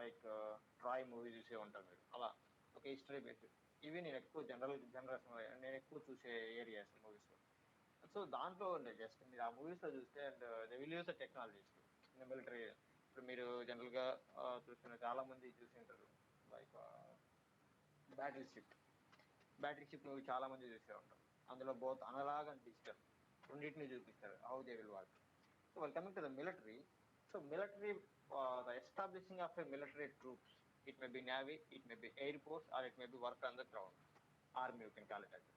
Like Troy movie చూసే ఉంటారు మీరు అలా ఒక హిస్టరీ బేస్డ్. ఇవి నేను ఎక్కువ జనరేషన్ నేను ఎక్కువ చూసే ఏరియాస్ మూవీస్. సో దాంట్లో జస్ట్ మీరు ఆ మూవీస్ లో చూస్తే and they will use the technologies in military. ఇప్పుడు మీరు జనరల్ గా చూస్తున్న చాలా మంది చూసి ఉంటారు like battle ship. Battle ship movie చాలా మంది చూసే ఉంటారు. అందులో బోత్ అనలాగ్ అండ్ డిజిటల్ రెండింటిని చూపిస్తారు how they will work. So well coming to the military. So military, the establishing of a military troops, it may be navy, it may be air force, or it may be work on the ground, army you can call it.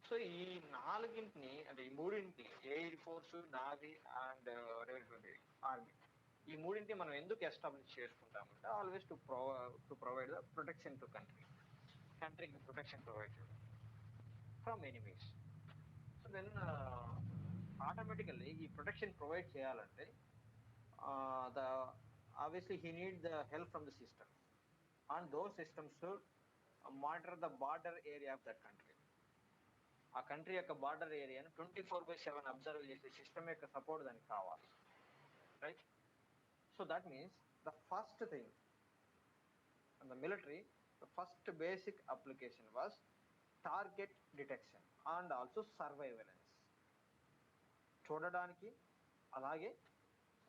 So ఈ నాలుగింటిని అంటే ఈ మూడింటిని air force, navy and army, ఈ మూడింటిని మనం ఎందుకు establish చేసుకుంటామంటే always to provide the protection to కంట్రీకి ప్రొటెక్షన్ ప్రొవైడ్ చేయడం from enemies. So then automatically ఈ ప్రొటెక్షన్ ప్రొవైడ్ చేయాలంటే the obviously he need the help from the systems, and those systems should monitor the border area of that country. ఆ country యొక్క border ఏరియాను 24/7 observe చేసే system యొక్క support దానికి కావాలి, right? So that means the first thing in the military, the first basic application was target detection and also surveillance. చూడడానికి అలాగే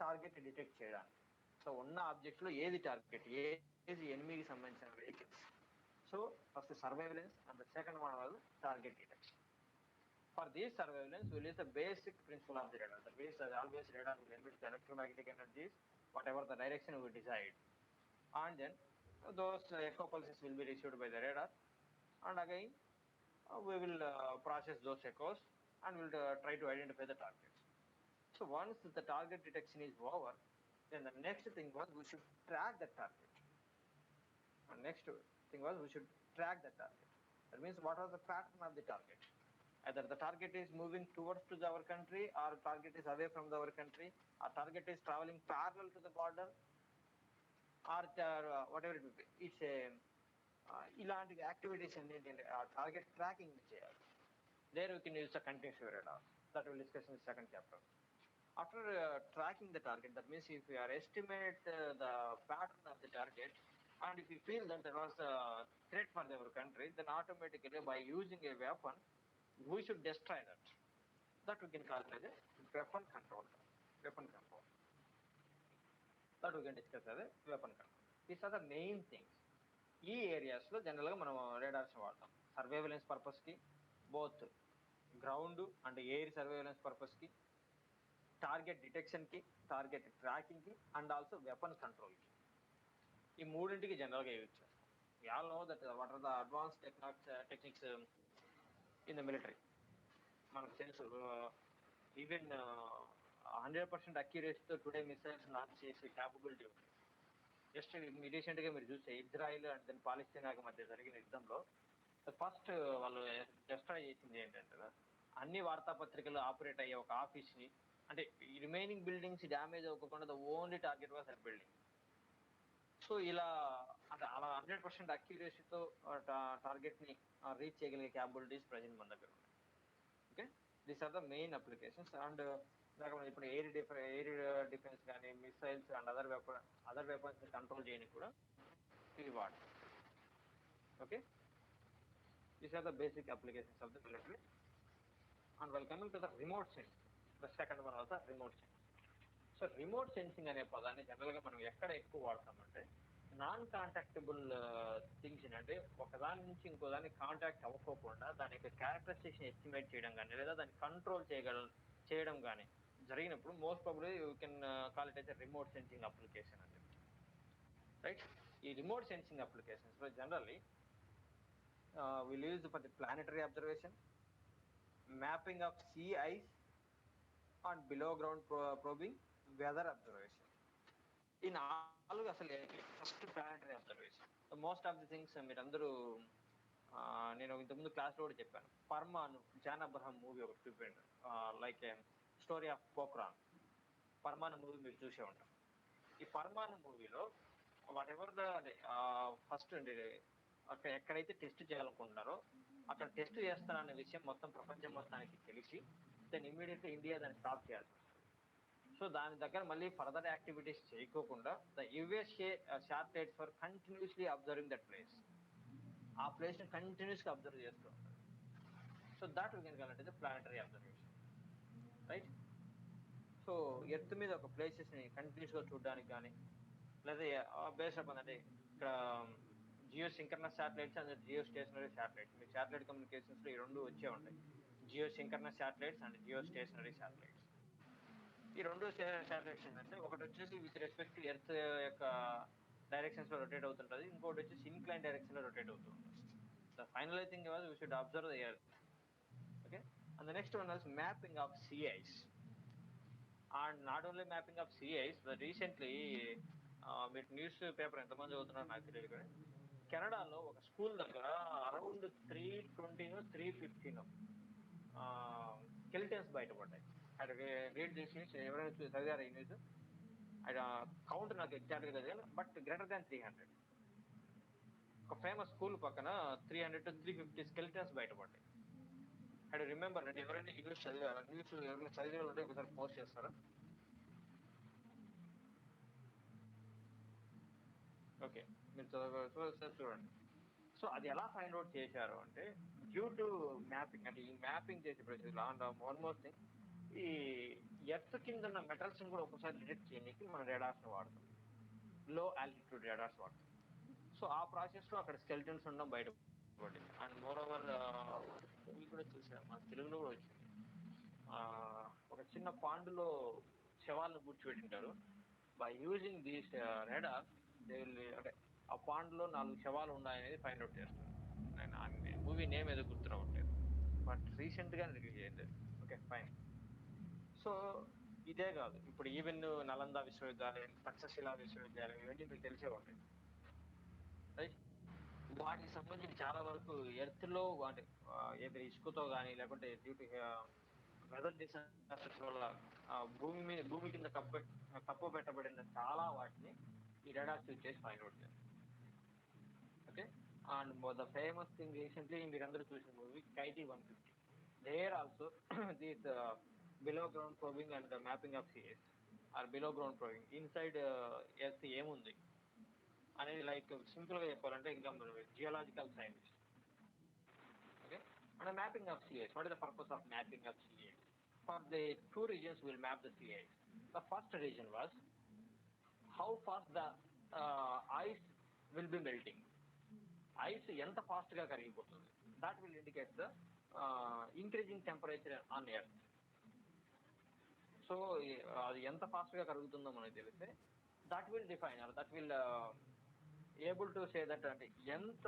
target detect చేయడానికి. సో ఉన్న ఆబ్జెక్ట్ లో ఏది టార్గెట్, ఏది ఎనిమికి సంబంధించిన vehicles. So first surveillance and the second one was target detection. For this surveillance, we'll use the basic principle of the radar. That means always radar will emit the electromagnetic energies, whatever the direction we decide. And then those echo pulses will be received by the radar. And again, we will process those echoes and we'll try to identify the targets. So once the target detection is over, then the next thing was we should track the target. And next thing was we should track the target. That means what was the pattern of the target? Either the target is moving towards to our country, or target is away from our country, or target is traveling parallel to the border, or whatever it may be. It's a ఇలాంటి activities అన్ని target tracking చేయాలి. There we can use the continuous radar. That will discuss in the second chapter. After tracking the target, that means if we are estimate the pattern of the target, and if we feel that there was a threat for our country, then automatically by using a weapon, we should destroy that. That we can call it as a weapon control. Weapon control. That we can discuss as a weapon control. These are the main things. ఈ ఏరియాస్లో జనరల్గా మనం radars వాడతాం surveillance పర్పస్కి, both ground and air surveillance పర్పస్కి, target డిటెక్షన్కి, target ట్రాకింగ్కి, and also weapon కంట్రోల్కి. ఈ మూడింటికి జనరల్గా యూజ్ చేస్తాం. We all know that what are the advanced techniques in the military. మనకు తెలుసు ఈవెన్ 100% అక్యురేసీతో టుడే మిసైల్స్ లాంచ్ చేసే క్యాపబిలిటీ ఉంది. జస్ట్ రీసెంట్గా మీరు చూస్తే ఇజ్రాయిల్ అండ్ దెన్ పాలస్తీనాకి మధ్య జరిగిన యుద్ధంలో ఫస్ట్ వాళ్ళు డిస్ట్రాయ్ చేసింది ఏంటంటే అన్ని వార్తాపత్రికలు ఆపరేట్ అయ్యే ఒక ఆఫీస్ని, అంటే రిమైనింగ్ బిల్డింగ్స్ డ్యామేజ్ అవ్వకుండా the only target was that building. So ఇలా అంటే అలా 100% అక్యురేసీతో టార్గెట్ని రీచ్ చేయగలిగే క్యాపబిలిటీస్ ప్రజెంట్ మన దగ్గర ఉన్నాయి. Okay, these are the main applications. And ఇప్పుడు ఎయిర్ డిఫెన్స్ కానీ, missiles and other weapons control చేయడానికి కూడా ఇవి వాడతాం. Okay, these are the basic applications of the military. And well coming to the remote sensing, the second one of the remote sensing. So remote sensing అనే పదాన్ని జనరల్గా మనం ఎక్కడ ఎక్కువ వాడతామంటే నాన్ కాంటాక్టబుల్ థింగ్స్, అంటే ఒకదాని నుంచి ఇంకో దానికి కాంటాక్ట్ అవ్వకోకుండా దాని యొక్క క్యారెక్టరిస్టిక్స్ ఎస్టిమేట్ చేయడం కానీ, లేదా దాన్ని కంట్రోల్ చేయడం కానీ జరిగినప్పుడు most probably you can call it as a remote sensing application అని చెప్పి, రైట్? ఈ రిమోట్ సెన్సింగ్ అప్లికేషన్స్ లో generally will use for the planetary observation, mapping of sea ice and below ground probing, weather observation. ఈ నాలుగు అసలు first planetary observation. Most of the things మీరందరూ నేను ఇంతకుముందు క్లాస్లో కూడా చెప్పాను, పర్మాను జాన్ అబ్రహం మూవీ ఒకటి చూపించండి, like a story of Pokhran. Parmanu movie మీరు చూసే ఉంటారు. ఈ పర్మాను మూవీలో వాట్ ఎవర్ ద ఫస్ట్ అక్కడ ఎక్కడైతే టెస్ట్ చేయాలనుకుంటున్నారో అక్కడ టెస్ట్ చేస్తానన్న విషయం మొత్తం ప్రపంచం మొత్తానికి తెలిసి దెన్ ఇమ్మీడియట్గా ఇండియా దాన్ని స్టాప్ చేయాల్సి వస్తుంది. సో దాని దగ్గర మళ్ళీ ఫర్దర్ యాక్టివిటీస్ చేయకోకుండా the US satellites for continuously observing that place. ఆ ప్లేస్ ని కంటిన్యూస్ గా అబ్జర్వ్ చేస్తూ ఉంటారు. So that we can call it planetary observation, right? So earth మీద ఒక ప్లేసెస్ ని కంటిన్యూస్ గా చూడడానికి కానీ, లేదా బేస్ అప్ అంటే ఇక్కడ geosynchronous satellites and geostationary satellites, మీకు శాటిలైట్ కమ్యూనికేషన్స్ లో ఈ రెండు వచ్చే ఉంటాయి, geosynchronous satellites and geostationary satellites. ఈ రెండు శాటిలైట్స్ ఏంటంటే ఒకటి వచ్చేసి విత్ రెస్పెక్ట్ టు ఎర్త్ యొక్క డైరెక్షన్స్ లో రొటేట్ అవుతుంటది, ఇంకోటి వచ్చేసి ఇన్క్లైన్ డైరెక్షన్ లో రొటేట్ అవుతూ ఉంటుంది. The final thing was we should observe the earth. Okay, and the next one was mapping of sea ice. And not only mapping of sea ice, but రీసెంట్లీ మీరు newspaper ఎంతమంది చదువుతున్నారో నాకు తెలియదు కానీ కెనడాలో ఒక స్కూల్ దగ్గర అరౌండ్ 320 స్కెలిటన్స్ బయటపడ్డాయి. అక్కడ రీడ్ చేసి ఎవరైనా చదివారు ఈ న్యూస్? అక్కడ కౌంట్ నాకు ఎగ్జాక్ట్ గా తెలియదు, బట్ గ్రేటర్ దాన్ 300. ఒక ఫేమస్ స్కూల్ పక్కన 300 to 350 స్కెలిటన్స్ బయటపడ్డాయి. అండ్ రిమెంబర్ అంటే ఎవరైనా న్యూస్ చదివారా? న్యూస్ ఎవరైనా చదివిన ఉంటే ఒకసారి పోస్ట్ చేస్తారా? ఓకే, మీరు చూడండి. సో అది ఎలా ఫైండ్ అవుట్ చేశారు అంటే డ్యూ టు మ్యాపింగ్. అంటే ఈ మ్యాపింగ్ చేసే ప్రొసీజర్ వన్ మోర్ థింగ్, ఈ ఎర్త్ కింద ఉన్న మెటల్స్ కూడా ఒకసారి డిటెక్ట్ చేయడానికి మనం రేడార్స్ వాడతాం, లో ఆల్టిట్యూడ్ రేడార్స్ వాడతాం. సో ఆ ప్రాసెస్ లో అక్కడ స్కెలిటన్స్ ఉండడం బయటపడింది. అండ్ మోర్ ఓవర్ ఇవి కూడా చూసాం, మన తెలుగులో కూడా వచ్చింది. ఒక చిన్న పాండులో శవాలను కూర్చోబెట్టింటారు. By using these radar they will, అంటే ఆ పాండ్లో 4 శవాలు ఉన్నాయనేది ఫైండ్ అవుట్ చేస్తారు. నేను మూవీ నేమ్ ఏదో గుర్తు రావట్లేదు, బట్ రీసెంట్ గా రిలీజ్ అయింది. Okay fine. సో ఇదే కాదు, ఇప్పుడు ఈవెన్ నలంద విశ్వవిద్యాలయం, తక్షశిలా విశ్వవిద్యాలయం ఇవన్నీ మీకు తెలిసే ఉంటాయి, రైట్? వాటికి సంబంధించి చాలా వరకు ఎర్త్ లో అంటే ఏదో ఇసుకతో కానీ లేకుంటే డ్యూ టు వెదర్ డిసాస్టర్స్ వల్ల భూమి కింద కప్పు పెట్టబడిన చాలా వాటిని ఈ రాడార్స్ యూజ్ చేసి ఫైండ్ అవుట్ చేస్తారు. Okay, and the famous thing recently మీరందరూ చూసిన movie Khaidi 150. There also this below ground probing and mapping of CS or below ground probing inside earth ఏముంది అనేది, లైక్ సింపుల్ గా చెప్పాలంటే ఇంకా geological science. Okay, and mapping of CS, what is the purpose of mapping of CS? For the two regions will map the sea ice. The first region was how fast the ice will be melting. Ice ఎంత fast గా కరిగిపోతుంది. That will indicate the increasing temperature on earth. So అది ఎంత fast గా కరుగుతుందో మనకు తెలిస్తే that will define or that will able to say that అంటే ఎంత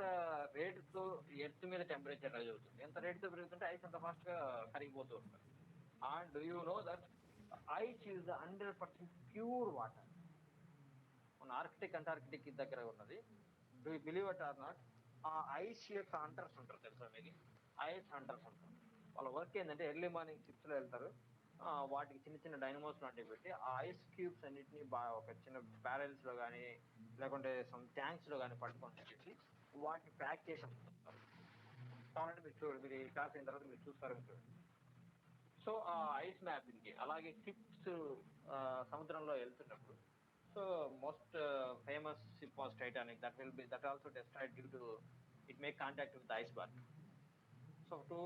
రేటుతో ఎర్త్ మీద టెంపరేచర్ రైజ్ అవుతుంది, ఎంత రేటుతో పెరుగుతుంటే ఐస్ అంత ఫాస్ట్ గా కరిగిపోతూ ఉంటుంది. And do you know that ice is the 100% pure water? మన ఆర్కిటిక్ అంటార్కిటిక్ దగ్గర ఉన్నది. Do you believe it or not? ఆ ఐస్ యొక్క హంటర్స్ ఉంటారు, తెలుసా మీకు? ఐస్ హంటర్స్ ఉంటారు. వాళ్ళ వర్క్ ఏంటంటే ఎర్లీ మార్నింగ్ 6 లో వెళ్తారు, వాటికి చిన్న చిన్న డైనమోస్ లాంటివి పెట్టి ఆ ఐస్ క్యూబ్స్ అన్నిటిని ఒక చిన్న బ్యారెల్స్ లో కానీ లేకుంటే సమ్ ట్యాంక్స్ లో కానీ పట్టుకొని వచ్చేసి వాటిని ప్యాక్ చేసి అమ్ముతుంటారు. కావాలంటే మీరు చూడండి, మీరు ఈ క్లాస్ అయిన తర్వాత మీరు చూస్తారు చూడండి. సో ఆ ఐస్ మ్యాపింగ్ కి అలాగే షిప్స్ సముద్రంలో వెళ్తున్నప్పుడు, so most famous ship was Titanic. That also destroyed due to it make contact with iceberg. So to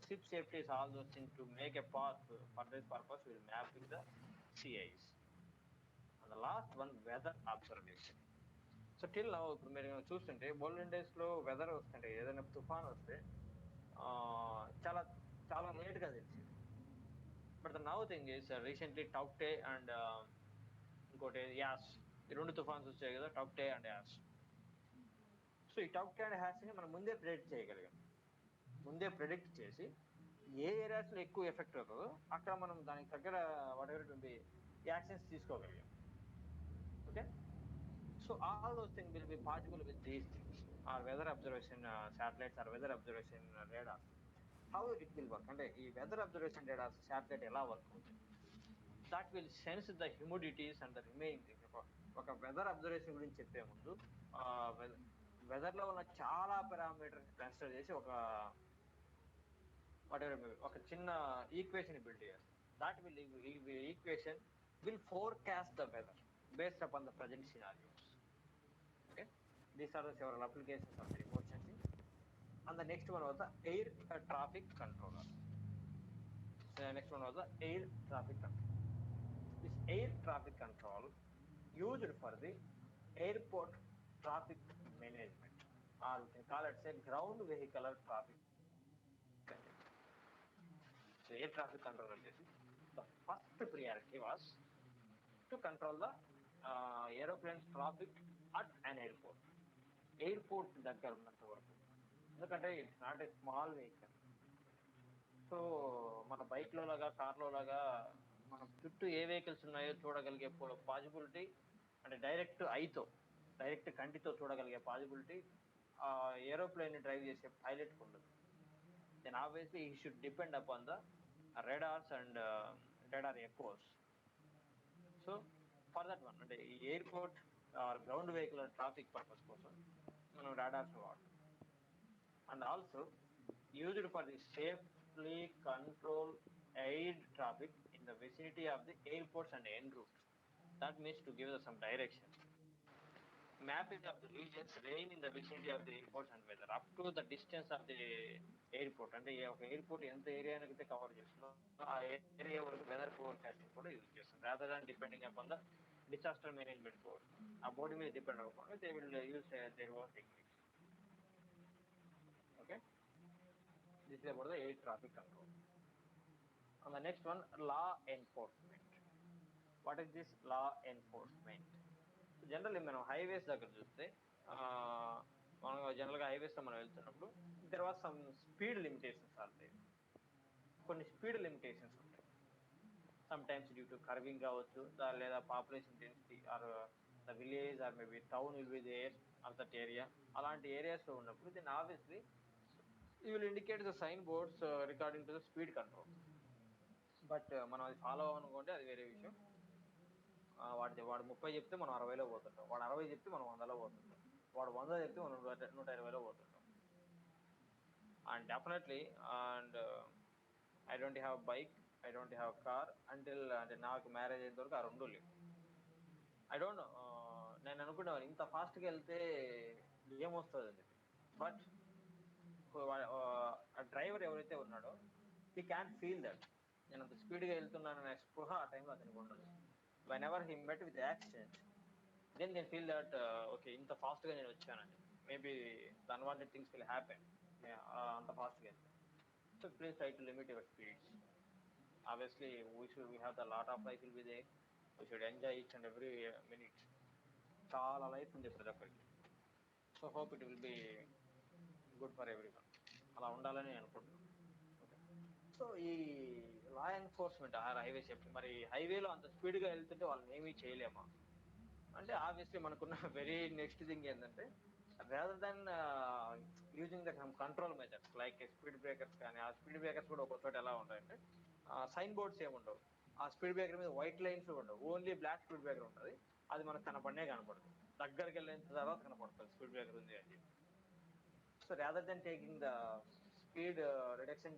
ship safety is all those things to make a path. For this purpose we will map with the sea ice. And the last one, weather observation. So till now ఇప్పుడు మీరు చూస్తుంటే olden days లో weather వస్తుంటే ఏదైనా తుఫాన్ వస్తే చాలా చాలా లేట్ గా తెలిసింది. But the now thing is recently Tauktae and ఇంకోటి యాస్, ఈ రెండు తుఫాన్స్ వచ్చాయి కదా, టౌక్టే అండ్ యాస్. సో ఈ టౌక్టే అండ్ యాస్ ని మనం ముందే ప్రెడిక్ట్ చేయగలిగాం. ముందే ప్రెడిక్ట్ చేసి ఏ ఏరియాస్ లో ఎక్కువ ఎఫెక్ట్ అవుతుందో అక్కడ మనం దానికి దగ్గర whatever it be actions తీసుకోగలిగాం. Okay, so all those things will be possible with these things or weather observation satellites or weather observation radar. How it will work అంటే ఈ వెదర్ అబ్జర్వేషన్ రేడార్ శాటిలైట్ ఎలా work అవుతుంది? That will sense the humidities and the remaining things. ఒక weather observation గురించి చెప్పే ముందు weather లో ఉన్న చాలా పారామీటర్స్ కన్సిడర్ చేసి ఒక చిన్న ఈక్వేషన్ బిల్డ్ చేయాలి. That will equation will forecast the weather based upon the present scenarios. Okay, these are the several applications of the remote sensing. And the next one was the air traffic controller. So the next one was the air traffic control. This air traffic control used for the airport traffic management, or we can call it say ground vehicular traffic control. So air traffic controller, the first priority was to control the aeroplane's traffic at an airport. Airport దగ్గర ఉన్నంత వరకు, ఎందుకంటే it's not a small vehicle. So మన బైక్లో లాగా కార్లో లాగా మనం చుట్టూ ఏ వెహికల్స్ ఉన్నాయో చూడగలిగే పాజిబిలిటీ, అంటే డైరెక్ట్ కంటితో చూడగలిగే పాజిబిలిటీ ఆ ఏరోప్లేన్ డ్రైవ్ చేసే పైలట్ ఉండదు. Then obviously he should depend upon the radars and radar echoes. So for that one, అంటే ఈ airport or ground vehicle traffic purpose కోసం మనం రాడార్స్ వాడతాం. And also used for the safely control air traffic in the vicinity of the airports and en route. That means to give us some direction. Mapping of the regions lying in the vicinity of the airports and weather up to the distance of the airport. అంటే ఒక airport ఎంత ఏరియానైతే cover చేస్తుందో ఆ area వరకు weather forecasting కూడా use చేస్తాం. Rather than depending upon the disaster management board, ఆ board మీద డిపెండ్ అవ్వకుండా they will use their own techniques. Okay, this is about the air traffic control. And the next one, law enforcement. What is this law enforcement? Generally మనం highways దగ్గర చూస్తే మనం జనరల్గా హైవేస్లో మనం వెళ్తున్నప్పుడు there was some speed limitations are there. కొన్ని speed limitations ఉంటాయి. Sometimes due to curving కావచ్చు, లేదా population density or the village or maybe town will be there or that area. అలాంటి ఏరియాస్లో ఉన్నప్పుడు then obviously you will indicate the sign boards recording to the speed control. But మనం అది follow అవ్వనుకుంటే అది వేరే విషయం. వాడు 30 చెప్తే మనం 60లో పోతుంటాం, వాడు 60 చెప్తే మనం 100లో పోతుంటాం, వాడు 100 చెప్తే మనం 120లో పోతుంటాం. And definitely and I don't have bike, I don't have car until, అంటే నాకు మ్యారేజ్ అయినంత వరకు ఆ రెండు లేవు. ఐ డోంట్ నో, నేను అనుకునేవాను ఇంత ఫాస్ట్గా వెళ్తే ఏమొస్తుంది. బట్ ఆ డ్రైవర్ ఎవరైతే ఉన్నాడో హీ క్యాన్ ఫీల్ దట్ నేను అంత స్పీడ్గా వెళ్తున్నాననే స్పృహ ఆ టైంలో అతనికి ఉండదు. whenever he met with the accident, then they feel that okay, ఇంత ఫాస్ట్గా నేను వచ్చానని, maybe the unwanted things will happen అంత ఫాస్ట్గా వెళ్తే. So please try to limit your speeds. Obviously we have the lot of life will be there, we should enjoy each and every minute. చాలా life ఉంది ప్రతి ఒక్కరికి. So hope it will be good for everyone. అలా ఉండాలని అనుకుంటున్నాను. So ఈ law enforcement highway safety, మరి హైవేలో అంత స్పీడ్గా వెళ్తుంటే వాళ్ళని ఏమీ చేయలేమా అంటే, ఆబ్వియస్లీ మనకున్న వెరీ నెక్స్ట్ థింగ్ ఏంటంటే, rather than using the control methods like speed breakers కానీ, ఆ స్పీడ్ బ్రేకర్స్ కూడా ఒక్కొక్క చోట ఎలా ఉంటాయంటే సైన్ బోర్డ్స్ ఏముండవు, ఆ స్పీడ్ బ్రేకర్ మీద వైట్ లైన్స్ ఉండవు, ఓన్లీ బ్లాక్ స్పీడ్ బ్రేకర్ ఉంటుంది. అది మనకు కనపడనే కనపడదు, దగ్గరికి వెళ్ళిన తర్వాత కనపడుతుంది స్పీడ్ బ్రేకర్ ఉంది అని. So rather than taking the speed reduction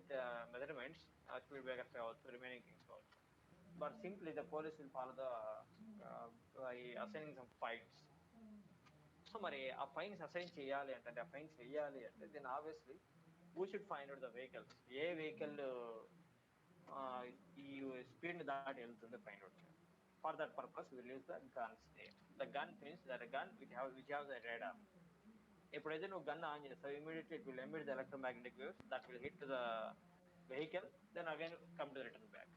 measurements, speed breakers కావచ్చు, రిమైనింగ్ థింగ్స్ కావచ్చు, but simply the police will follow the by assigning some fines. So మరి ఆ ఫైన్స్ అసైన్ చేయాలి అంటే, ఆ ఫైన్స్ వేయాలి అంటే, then obviously we should find out the vehicles, ఏ వెహికల్ ఈ స్పీడ్ని దాటి వెళ్తుంది ఫైండ్ అవుట్ చేయాలి. For that purpose will use the guns. The gun means that gun which have the radar. ఎప్పుడైతే నువ్వు గన్ ఆన్ చేస్తావు, immediately it will emit the electromagnetic waves that will hit the vehicle, then again come to return back.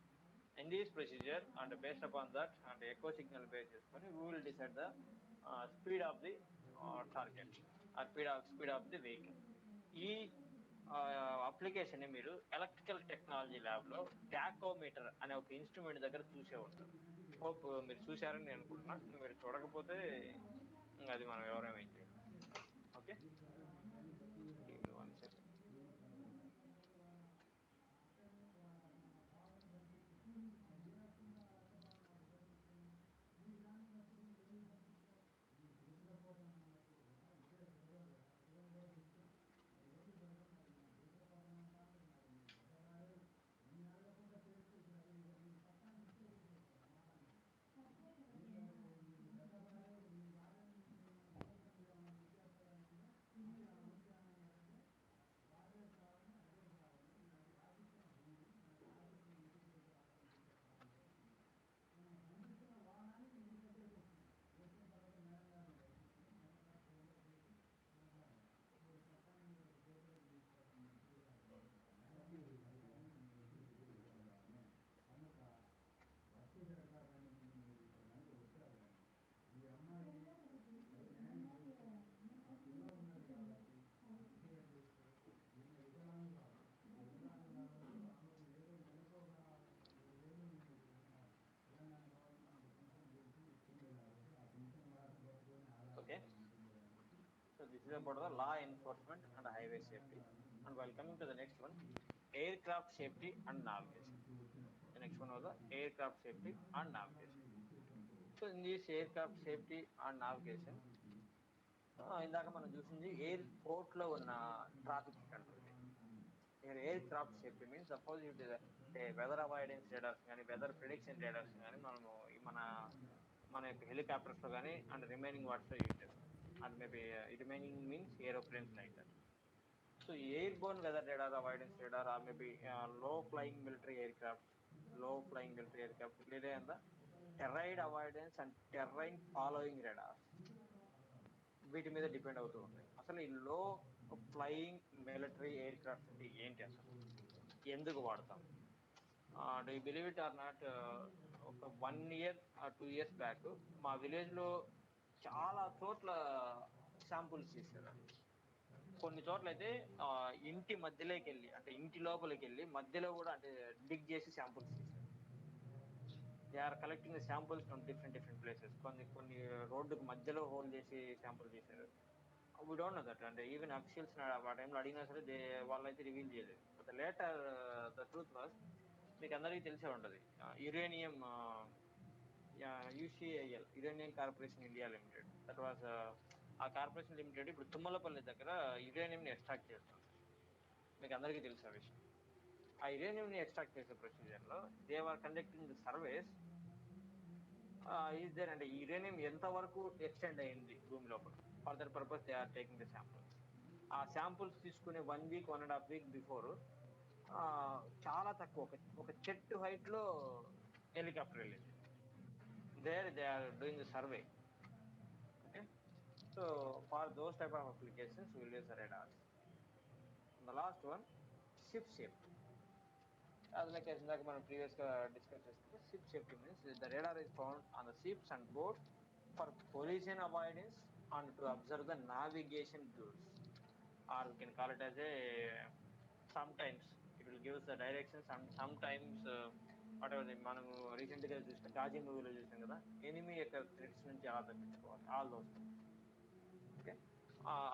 In this procedure, and based upon that and echo signal basis, we will decide the speed of the target or speed of the vehicle. ఈ application ని మీరు electrical technology lab లో tachometer అనే ఒక instrument దగ్గర చూసే ఉంటారు. Hope మీరు చూసారని నేను అనుకుంటున్నా. మీరు చూడకపోతే అది మనం ఎవరేమీ చేయాలి. Okay, This is about the law enforcement and highway safety. And while coming to the next one, aircraft safety and navigation. The next one was the aircraft safety and navigation. So in this aircraft safety and navigation, ఇందాక మనం చూసింది airport లో ఉన్న traffic control. here aircraft safety means suppose it is a weather avoidance radars కానీ weather prediction radars కానీ మనము మన మన యొక్క హెలికాప్టర్స్ లో కానీ అండ్ రిమైనింగ్ వాట్స్ లో యూజ్ చేస్తాం. And maybe remaining means aeroplanes like that. So airborne weather radar avoidance radar or maybe low flying military aircraft లేదా the terrain avoidance and terrain following radars వీటి మీద depend అవుతూ ఉంటాయి. అసలు ఈ లో ఫ్లయింగ్ మిలిటరీ ఎయిర్ క్రాఫ్ట్ అంటే ఏంటి, అసలు ఎందుకు వాడతాం? Do you believe it or not, ఒక 1 year or 2 years బ్యాక్ మా విలేజ్ లో చాలా చోట్ల శాంపుల్స్ చేశారు. కొన్ని చోట్ల అయితే ఇంటి మధ్యలోకి వెళ్ళి, అంటే ఇంటి లోపలికి వెళ్ళి మధ్యలో కూడా అంటే డిగ్ చేసి శాంపుల్స్ చేశారు. They are collecting the samples from different places. కొన్ని రోడ్డుకు మధ్యలో హోల్ చేసి శాంపుల్ చేశారు. We don't know that. అంటే ఈవెన్ అఫీషియల్స్ ఆ టైంలో అడిగినా సరే వాళ్ళైతే రివీల్ చేయలేదు. But later the truth was, మీకు అందరికీ తెలిసే ఉంటుంది, uranium UCIL, uranium corporation India limited, that was ఆ కార్పొరేషన్ లిమిటెడ్ ఇప్పుడు తుమ్మలపల్లి దగ్గర యురేనియంని ఎక్స్ట్రాక్ట్ చేస్తుంది. మీకు అందరికీ తెలుసు ఆ విషయం. ఆ యురేనియంని ఎక్స్ట్రాక్ట్ చేసే ప్రొసీజర్లో they are conducting the surveys. Is there అంటే యురేనియం ఎంత వరకు ఎక్స్టెండ్ అయింది భూమి లోపల, for that purpose they are taking the samples. ఆ శాంపుల్స్ తీసుకునే 1.5 week బిఫోర్ చాలా తక్కువ ఒక చెట్టు హైట్ లో హెలికాప్టర్ వెళ్ళింది. There they are doing the survey. Okay, so for those type of applications will use the radars. The last one, ship safety. As like as మనం previous గా discuss చేసుకుంటే, ship safety means the radar is found on the ships and boats for collision avoidance and to observe the navigation tools, or we can call it as a sometimes it will give us the directions and sometimes whatever మనం recent గా చూసిన గాజీ మూవీలో చూసాం కదా, enemy యొక్క threats నుంచి ఎలా తప్పించుకోవాలి, ఆల్ దోస్. ఓకే,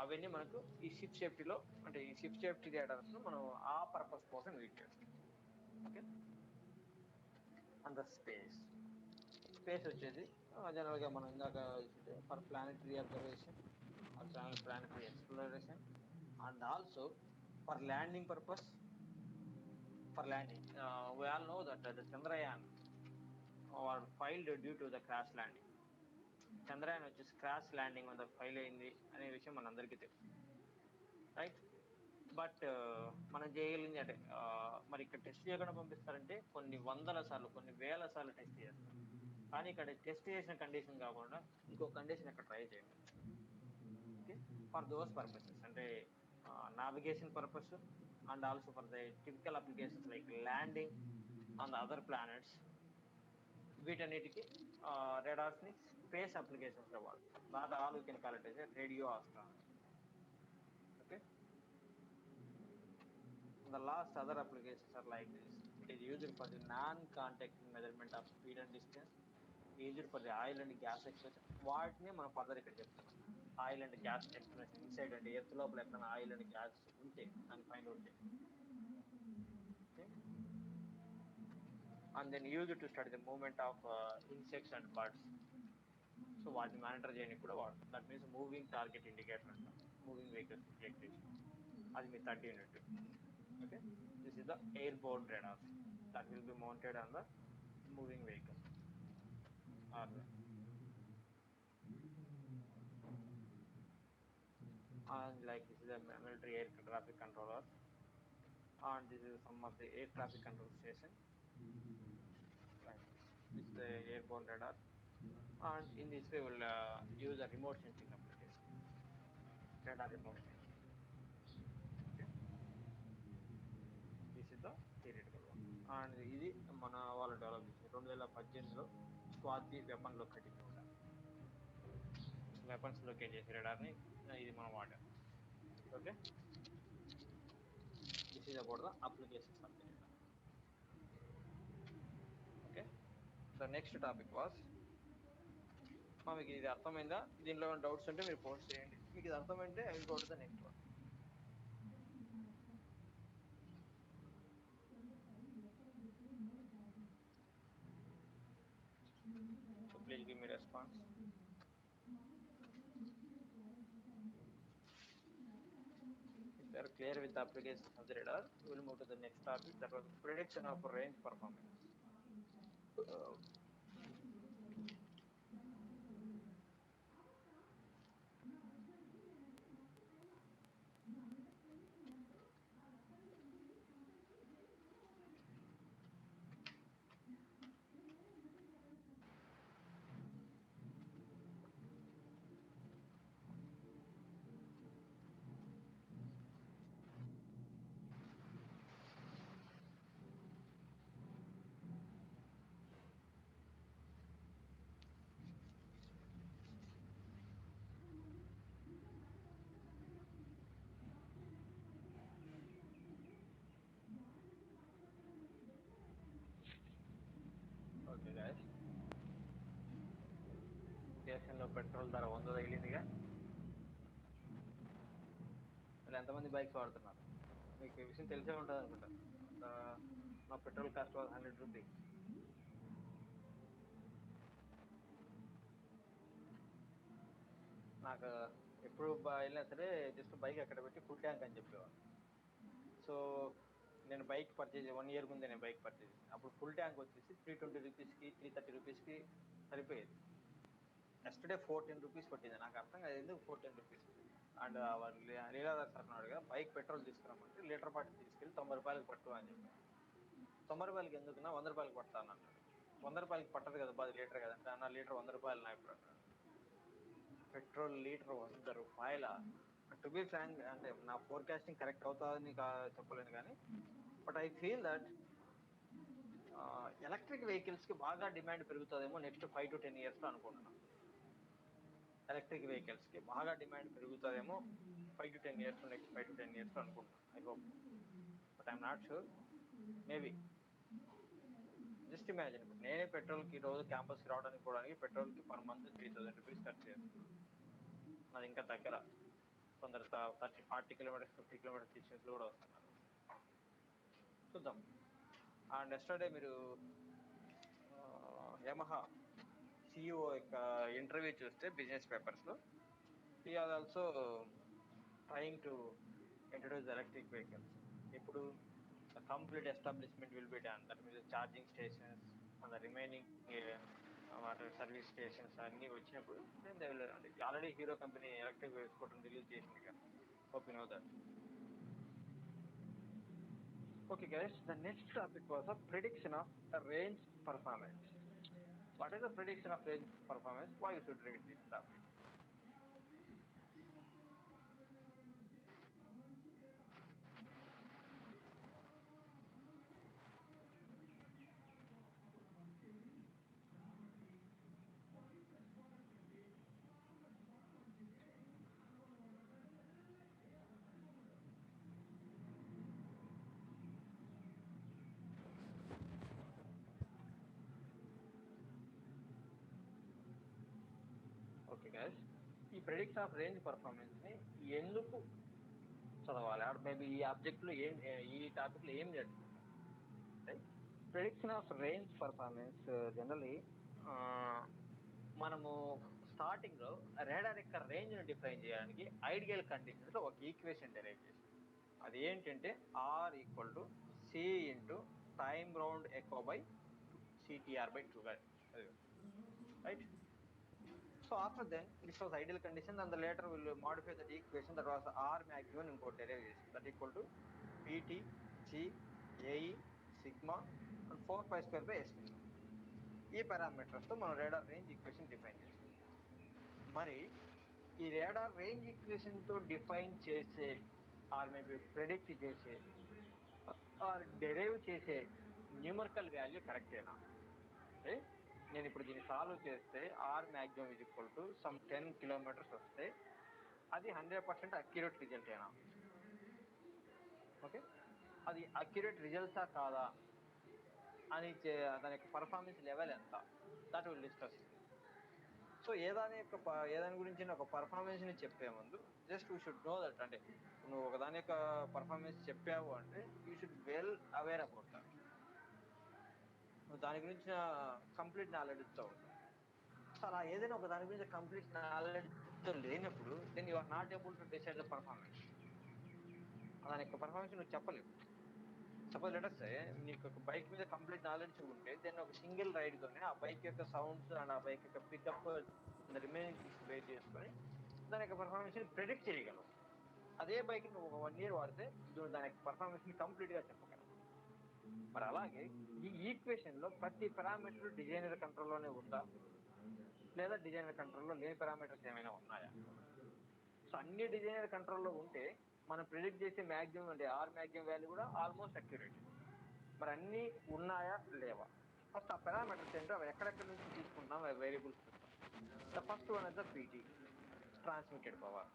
అవన్నీ మనకు ఈ షిప్ సేఫ్టీలో, అంటే ఈ షిప్ సేఫ్టీ రేడార్స్ మనం ఆ పర్పస్ కోసం యూజ్ చేస్తాం. ఓకే, అండ్ ద స్పేస్ వచ్చేసి జనరల్గా మనం ఇందాక for planetary observation or planetary exploration and also for landing purpose. For landing we all know that the Chandrayaan failed due to the crash landing. Chandrayaan వచ్చేసి crash landing వల్ల fail అయింది అనే విషయం మనందరికీ తెలుసు, రైట్? బట్ మనం చేయగలిగింది అంటే మరి ఇక్కడ టెస్ట్ చేయకుండా పంపిస్తారంటే కొన్ని వందల సార్లు, కొన్ని వేల సార్లు టెస్ట్ చేస్తారు. కానీ ఇక్కడ టెస్ట్ చేసిన కండిషన్ కాకుండా ఇంకో కండిషన్ ఇక్కడ ట్రై చేయండి. ఓకే, ఫర్ దోస్ పర్పసెస్ అంటే navigation purpose and also for the typical applications like landing on the other planets, వీటన్నిటికీ radars-ని స్పేస్ అప్లికేషన్స్ లో వాడతాం. Not all you can call it as a radio astronomy. Okay, the last other applications are like this. It is used for the non-contact measurement of speed and distance, used for the oil and gas exploration. వాటిని మనం further ఇక్కడ చెప్తున్నాం. Oil and gas exploration inside, అంటే earth లోపల ఎక్కడ oil and gas ఉంటే దాన్ని find out చేయాలి. And then use to study the movement of insects and birds. So వాటిని మానిటర్ చేయడానికి కూడా వాడతాం. That means moving target indicator అంటాం, మూవింగ్ వెహికల్స్ డిటెక్టేషన్. అది మీ 30 unit. Okay, this is the airborne radar that will be mounted on the moving vehicle. And like this is a military air traffic controller, and this is some of the air traffic control station. Like this is the airborne radar, and in this way we'll use a remote sensing application, radar remote sensing. Okay, this is the theoretical one. And ఇది మన వాళ్ళు develop చేసింది 2018లో Swathi weapon locating కూడా, weapons locate చేసే రాడార్ని ఇది మనం వాడాం. Okay, this is about the applications of the radar. Okay, the next topic was, మీకు ఇది అర్థమైందా? దీనిలో డౌట్స్ ఉంటే మీరు పోస్ట్ చేయండి. మీకు ఇది అర్థమైంటే I will go to the next one. So please give me response. If you are clear with the application of the radar, we will move to the next topic, that was prediction of range performance. Okay guys, దేశంలో petrol ధర 100 తగిలిందిగా. మరి ఎంతమంది bikes వాడుతున్నారు? మీకు ఈ విషయం తెలిసే ఉంటుంది అనుకుంటా. మా పెట్రోల్ కాస్ట్ వాజ్ 100 రూపీస్. నాకు ఎప్పుడు వెళ్ళినా సరే జస్ట్ బైక్ ఎక్కడ పెట్టి ఫుల్ ట్యాంక్ అని చెప్పేవాడు. సో నేను బైక్ పర్చేజ్ 1 year ముందే నేను బైక్ పర్చేజ్ అప్పుడు ఫుల్ ట్యాంక్ వచ్చేసి 320 రూపీస్కి 330 రూపీస్కి సరిపోయేది. ఎస్టర్డే 14 రూపీస్ పట్టింది. నాకు అర్థం కాదు ఎందుకు 14 రూపీస్. అండ్ లీలాదార్ సార్ అన్నాడుగా బైక్ పెట్రోల్ తీసుకురామంటే లీటర్ పాటు తీసుకెళ్ళి 90 రూపాయలకి పట్టు అని చెప్పి. 90 రూపాయలకి ఎందుకున్నా 100 రూపాయలకి పడతాను అన్నాడు. 100 రూపాయలకి పట్టదు కదా, 10 లీటర్ కదంటే అన్న లీటర్ 100 రూపాయలు నా ఇప్పుడు అన్నాడు. పెట్రోల్ లీటర్ 100 రూపాయల. టు బి ఫ్రాంక్, అంటే నా ఫోర్కాస్టింగ్ కరెక్ట్ అవుతుందని చెప్పలేను కానీ, but I feel that electric వెహికల్స్కి బాగా డిమాండ్ పెరుగుతుందేమో నెక్స్ట్ 5 to 10 years అనుకుంటున్నాను. ఎలక్ట్రిక్ వెహికల్స్కి బాగా డిమాండ్ పెరుగుతుందేమో 5 to 10 years, next 5 to 10 years అనుకుంటున్నాను. I hope, but I'm not sure. Maybe just imagine, నేనే పెట్రోల్కి రోజు క్యాంపస్కి రావడానికి పోవడానికి పెట్రోల్కి పర్ మంత్ 3000 రూపీస్ ఖర్చు చేస్తాను. అది ఇంకా దగ్గర, కొందరు 40 కిలోమీటర్స్ 50 కిలోమీటర్స్ డిస్టెన్స్లో కూడా వస్తున్నారు. చూద్దాం. అండ్ ఎస్టర్డే మీరు యమహా CEO యొక్క ఇంటర్వ్యూ చూస్తే బిజినెస్ పేపర్స్లో, he are also trying to introduce electric vehicles. ఇప్పుడు the complete establishment will be done, that means charging stations and the remaining service stations అన్నీ వచ్చినప్పుడు then they will, already hero company electric vehicle release చేసింది కదా. Hope you know that. Okay guys, the next topic was a prediction of range performance. What is the prediction of range performance? Why you should read this topic? Okay guys, ఈ prediction of range పర్ఫార్మెన్స్ని ఎందుకు చదవాలి? Maybe ఈ ఆబ్జెక్ట్లో ఈ టాపిక్లో ఏం నేర్చుకుంటాం? Prediction of range performance generally మనము స్టార్టింగ్లో రాడార్ యొక్క రేంజ్ని డిఫైన్ చేయడానికి ఐడియల్ కండిషన్స్లో ఒక ఈక్వేషన్ డెరైవ్ చేసాం. అది ఏంటంటే R = C × time round echo by CTR/2, right? So after then, this was ideal condition, and the later will modify that equation, that was R maximum inko derivation, that equal to PT G AE sigma and 4π² S minimum. ఈ పారామీటర్స్తో మనం radar range equation define చేస్తాం. మరి ఈ radar range ఈక్వేషన్తో define చేసే or maybe predict చేసే are derive చేసే numerical value కరెక్టేనా? అంటే నేను ఇప్పుడు దీన్ని సాల్వ్ చేస్తే R maximum = some 10 kilometers వస్తే అది 100% అక్యురేట్ రిజల్ట్ ఏనా? ఓకే, అది అక్యురేట్ రిజల్ట్సా కాదా అని దాని యొక్క పర్ఫార్మెన్స్ లెవెల్ ఎంత, దట్ విల్ డిస్కస్. సో ఏదాని గురించి ఒక పర్ఫార్మెన్స్ ని చెప్పే ముందు just you should know that. అంటే నువ్వు ఒకదాని యొక్క పర్ఫార్మెన్స్ చెప్పావు అంటే you should well aware about that. నువ్వు దాని గురించి కంప్లీట్ నాలెడ్జ్తో ఉంటావు. సో అలా ఏదైనా ఒక దాని గురించి కంప్లీట్ నాలెడ్జ్తో లేనప్పుడు then you are not able to decide the performance. దాని యొక్క పర్ఫార్మెన్స్ నువ్వు చెప్పలేవు. సపోజ్ లెటర్స్ నీకు ఒక బైక్ మీద కంప్లీట్ నాలెడ్జ్ ఉంటే దెన్ ఒక సింగిల్ రైడ్ తోనే ఆ బైక్ యొక్క సౌండ్స్ అండ్ ఆ బైక్ యొక్క పికప్ రిమైనింగ్ థింగ్స్ బేస్ చేసుకొని దాని యొక్క పర్ఫార్మెన్స్ ని ప్రెడిక్ట్ చేయగలవు. అదే బైక్ నువ్వు ఒక 1 year వాడితే నువ్వు దాని యొక్క పర్ఫార్మెన్స్ ని కంప్లీట్ గా చెప్పగలవు. మరి అలాగే ఈ ఈక్వేషన్ లో ప్రతి పారామీటర్ డిజైనర్ కంట్రోల్లోనే ఉందా, లేదా డిజైనర్ కంట్రోల్లో లేని పారామీటర్స్ ఏమైనా ఉన్నాయా? సో అన్ని డిజైనర్ కంట్రోల్లో ఉంటే మనం ప్రిడిక్ట్ చేసే మ్యాక్సిమం అంటే ఆర్ మ్యాక్సిమం వాల్యూ కూడా ఆల్మోస్ట్ అక్యురేట్. మరి అన్ని ఉన్నాయా లేవా? ఫస్ట్ ఆ పారామీటర్స్ ఏంటో అవి ఎక్కడెక్కడి నుంచి తీసుకుంటున్నాం ఆ variables. The first one is the PT, transmitted power.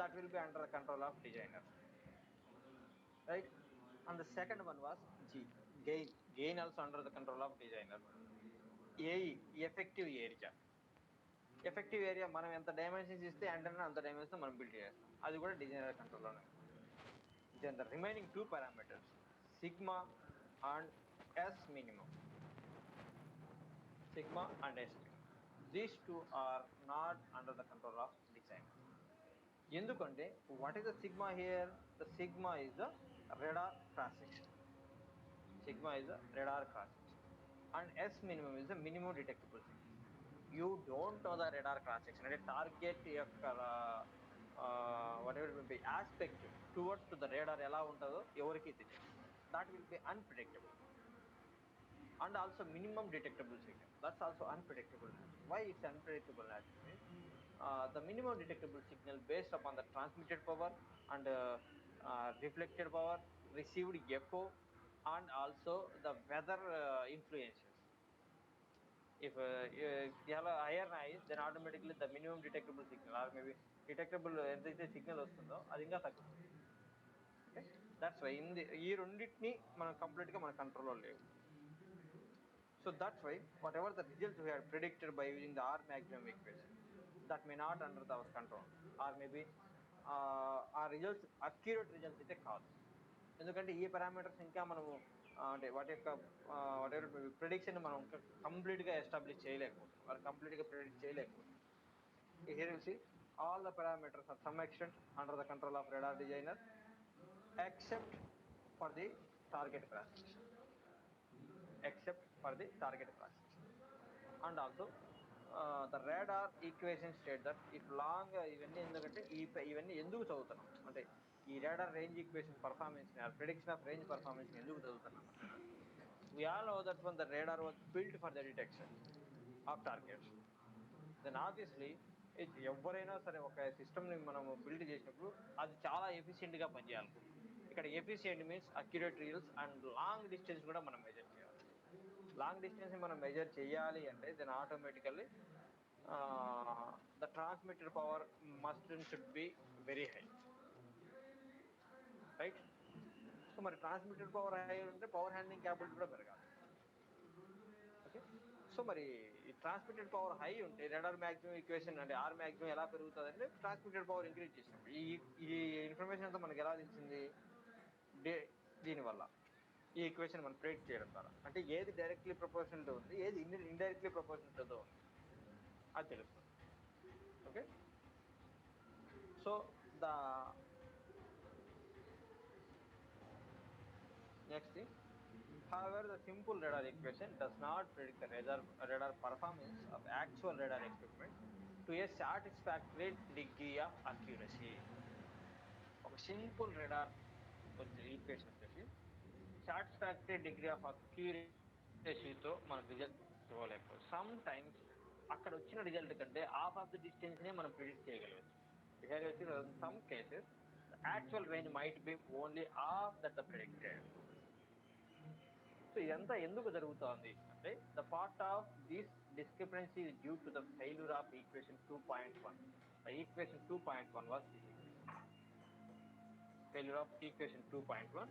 That will be under the control of designer, right? And the second one was G, gain also under the control of designer. AE, effective area. Effective area మనం ఎంత dimensions ఇస్తే antenna అంత dimension మనం build చేస్తాం, అది కూడా designer కంట్రోల్లోనే. Then the remaining 2 parameters sigma and S minimum. Sigma and S minimum, these 2 are not under the control of designer. ఎందుకంటే what is the sigma here? The sigma is the radar cross section. Sigma is the radar cross section and S minimum is the minimum detectable section. You don't know the radar cross section అంటే target యొక్క whatever it may be aspect towards to the radar ఎలా ఉంటుందో ఎవరికి తెలియదు. that will be unpredictable. And also minimum detectable signal, that's also unpredictable. Why it's unpredictable? Actually the minimum detectable signal based upon the transmitted power and reflected power, received echo, and also the weather influences. If you have a higher noise, then automatically the minimum detectable signal or maybe detectable ఎంతైతే signal వస్తుందో అది ఇంకా తగ్గుతుంది. Okay, that's why ఈ రెండింటిని మనం కంప్లీట్గా మన కంట్రోల్లో లేవు. So that's why whatever the results we had predicted by using the R maximum equation, that may not under our control, or maybe our results accurate results అయితే కాదు. ఎందుకంటే ఈ పారామీటర్స్ ఇంకా మనము అంటే వాటి యొక్క వాటెవర్ ప్రిడిక్షన్ మనం కంప్లీట్గా ఎస్టాబ్లిష్ చేయలేకపోతున్నాం, వారు కంప్లీట్గా ప్రిడిక్ట్ చేయలేకపోతున్నాం. Here you see all the parameters are some extent under the control of radar designer except for the target classification. Except for the target classification. And also the radar equation state that if long ఇవన్నీ ఎందుకంటే ఇవన్నీ ఎందుకు చదువుతున్నాం అంటే ఈ radar range equation performance prediction of range performance ఎందుకు చదువుతున్నాం అంటే we all know that when the radar was built for the detection of targets, then obviously ఎవరైనా సరే ఒక సిస్టమ్ని మనం బిల్డ్ చేసినప్పుడు అది చాలా ఎఫిషియెంట్గా పనిచేయాలి. ఇక్కడ efficient means accurate reals and long distance కూడా మనం మెజర్ చేయాలి. లాంగ్ డిస్టెన్స్ మనం మెజర్ చేయాలి అంటే then automatically the transmitter power must and should be very high, right? So మరి ట్రాన్స్మిటర్ పవర్ హై ఉంటే పవర్ హ్యాండ్లింగ్ క్యాపబిలిటీ కూడా పెరగాలి. ఓకే, సో మరి ఈ ట్రాన్స్మిటెడ్ పవర్ హై ఉంటే radar maximum ఈక్వేషన్ అంటే ఆర్ మ్యాక్సిమం ఎలా పెరుగుతుంది అంటే ట్రాన్స్మిటెడ్ పవర్ ఇంక్రీజ్ చేసినప్పుడు. ఈ ఇన్ఫర్మేషన్ అంతా మనకి ఎలా తెలిసింది? దీనివల్ల ఈ ఈక్వేషన్ మనం ప్రెడిక్ట్ చేయడం ద్వారా. అంటే ఏది డైరెక్ట్లీ ప్రపోర్షనల్తో ఉంది, ఏది ఇండైరెక్ట్లీ ప్రపోర్షనల్తో ఉంది అది తెలుస్తుంది. Okay, so the next thing, however the simple radar equation does not predict the radar performance of actual radar equipment to a satisfactory degree of accuracy. ఒక సింపుల్ radar ఈక్వేషన్ వచ్చేసి satisfactory degree of అక్యూరసీతో మన result ఇవ్వలేకపోవచ్చు. Some times అక్కడ వచ్చిన result కంటే half of the distance నే మనం predict చేయగలవచ్చు. Some cases actual range might be only half that the predicted. So ఇదంతా ఎందుకు జరుగుతోంది అంటే the part of this discrepancy is due to the failure of equation 2.1. The equation 2.1 was this failure of equation 2.1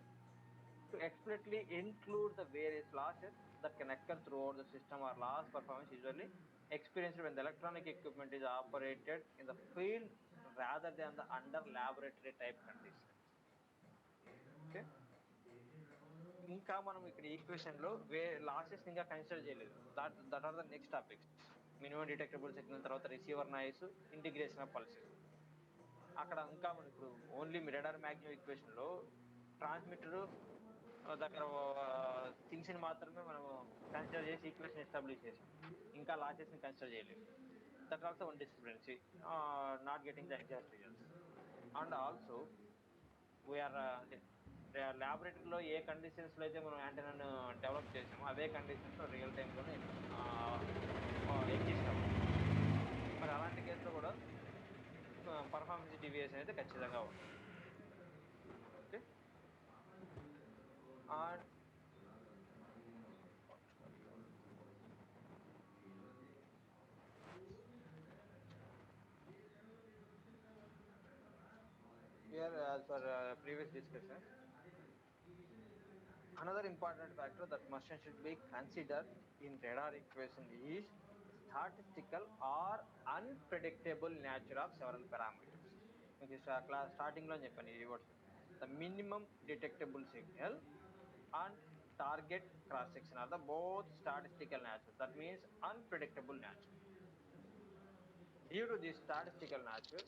to explicitly include the various losses that can occur throughout the system or loss performance usually experienced when the electronic equipment is operated in the field rather than the under laboratory type conditions. Okay. ఇంకా మనం ఇక్కడ equation లో losses ఇంకా consider చేయలేదు. That are the next topics. Minimum detectable signal, తర్వాత receiver noise, integration of pulses. అక్కడ ఇంకా మనం ఇప్పుడు ఓన్లీ రాడార్ మ్యాగ్నెటిక్ ఈక్వేషన్ లో ట్రాన్స్మిటర్ దగ్గర థింగ్స్ ని మాత్రమే మనం కన్సిడర్ చేసి ఈక్వేషన్ ఎస్టాబ్లిష్ చేసాం. ఇంకా లాసెస్ ని కన్సిడర్ చేయలేదు. That also one discrepancy, not getting the exact results. And also we are ల్యాబొరేటరీలో ఏ కండిషన్స్ లో అయితే మనం యాంటెనాను డెవలప్ చేసామో అవే కండిషన్స్ లో రియల్ టైంలోనే ఎక్కిస్తాము. మరి అలాంటి కేసులో కూడా పర్ఫార్మెన్స్ డివియేషన్ అయితే ఖచ్చితంగా ఉంటుంది. Okay. Here, as per previous discussion, another important factor that must and should be considered in radar equation is statistical or unpredictable nature of several parameters. Which is class starting lo cheppani, the minimum detectable signal and target cross section are the both statistical nature. That means unpredictable nature. Due to this statistical nature,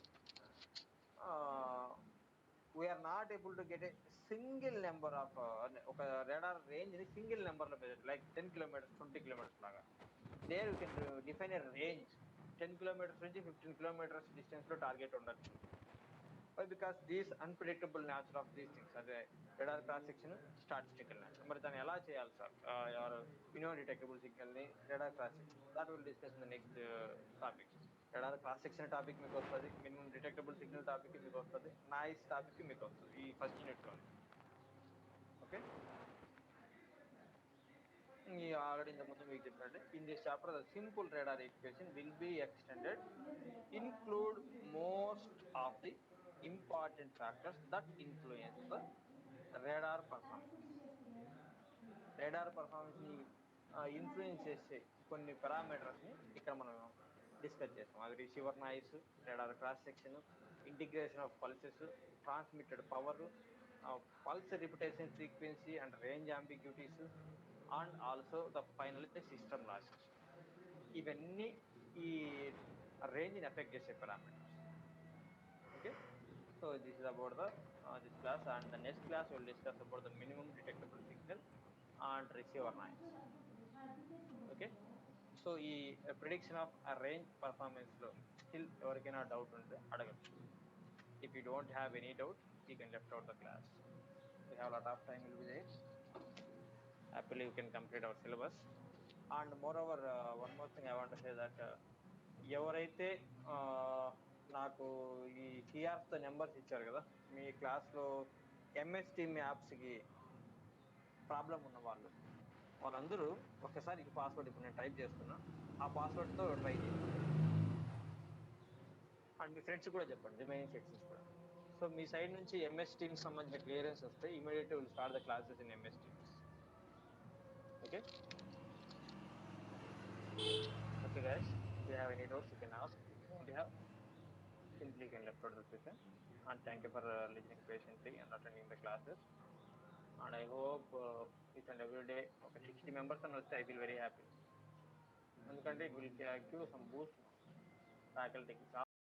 we are not able to get a single number of ఒక radar range ni single number lo measure, like 10 kilometers 20 kilometers laga. There you can define a range 10 kilometers నుంచి 15 kilometers distance లో target ఉండొచ్చు. Why? Because these unpredictable nature of these things, అదే radar cross section, statistical nature. మరి దాన్ని ఎలా చేయాలి sir? your minimum detectable signal ని radar cross section, that will discuss in the next topic. radar cross section topic మీకు వస్తుంది, minimum detectable signal topic మీకు వస్తుంది, నాయిస్ టాపిక్ మీకు వస్తుంది ఈ ఫస్ట్ యూనిట్లో. ఓకే. ఆల్రెడీ ఇంత ముందు మీకు చెప్పినట్టు in this chapter the simple radar equation will be extended, include most of the important factors that influence the radar performance. Radar performance ని ఇన్ఫ్లుయెన్స్ చేసే కొన్ని పారామీటర్స్ ని ఇక్కడ మనం డిస్కస్ చేస్తాం. అది receiver noise, radar cross section, integration of pulses, transmitted power, pulse repetition frequency and range ambiguities, and also the final system losses. ఇవన్నీ ఈ రేంజ్ని ఎఫెక్ట్ చేసే parameters. Okay. So this is about the this class, and the next class will discuss about the minimum detectable signal and receiver noise. Okay. So ఈ prediction of range performance లో still ఎవరికైనా doubt ఉంటే అడగచ్చు. If you don't have any doubt you can left out the class. We have lot of time will be there. Happily you can complete our syllabus. And moreover one more thing I want to say that ఎవరైతే నాకు ఈ TRS numbers ఇచ్చారు కదా, మీ క్లాస్లో MS team యాప్స్కి problem ఉన్న వాళ్ళందరూ ఒక్కసారి ఈ పాస్వర్డ్ ఇప్పుడు నేను టైప్ చేస్తున్నా, ఆ పాస్వర్డ్తో ట్రై చేయండి. అండ్ మీ ఫ్రెండ్స్ కూడా చెప్పండి, రిమైనింగ్ సెక్షన్స్ కూడా. సో మీ సైడ్ నుంచి ఎంఎస్ టీమ్స్ సంబంధించిన క్లియరెన్స్ వస్తే immediately will start the classes in MS teams. Okay. Okay guys, if you have any doubts you can ask. If you have, simply you can left out the session. And thank you for listening patiently and attending the classes. And I hope each and every day okay 60 members and also I feel very happy. ఎందుకంటే it will give some boost faculty.